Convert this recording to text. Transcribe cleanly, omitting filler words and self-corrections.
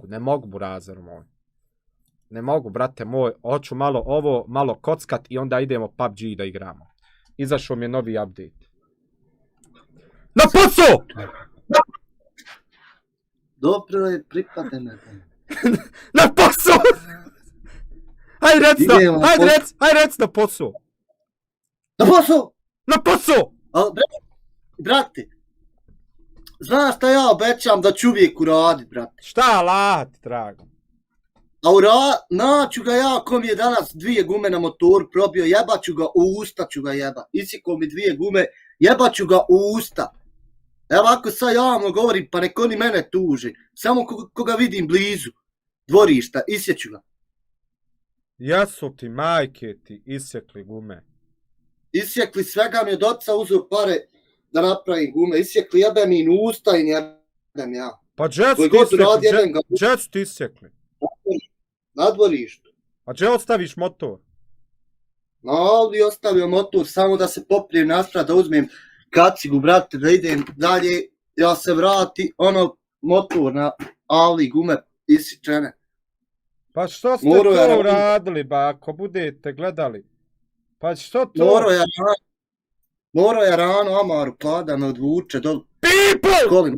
Ne mogu, burazer moj. Ne mogu, brate moj. Hoću malo ovo, malo kockat i onda idemo PUBG da igramo. Izašao mi je novi update. Na posao! Dobro je, pripade me. Na posao! Hajde rec na posao! Na posao! Na posao! Brate, znaš šta ja obećam da ću uvijek uradit, brate. Šta lat, drago? Naću ga ja, ko mi je danas 2 gume na motoru probio, jebaću ga u usta ću ga jebat. Isikao mi 2 gume, jebaću ga u usta. Evo ako sad javno govorim, pa nek oni mene tuži. Samo koga vidim blizu dvorišta, isjeću ga. Jesu ti, majke ti, isjekli gume. Isjekli, svega mi od oca uzeo pare da napravim gume. Isjekli, jebem im usta i jebem ja. Pa džet su ti isjekli. Na dvorištu. A dže ostaviš motor? No, ovdje ostavio motor, samo da se poprijem nasprat, da uzmem kacigu, brate, da idem dalje. Ja se vrati, motor na ali gume isičene. Pa što ste to uradili, ba, ako budete gledali? Pa što to? Moro je rano Amaru pada me odvuče do... People!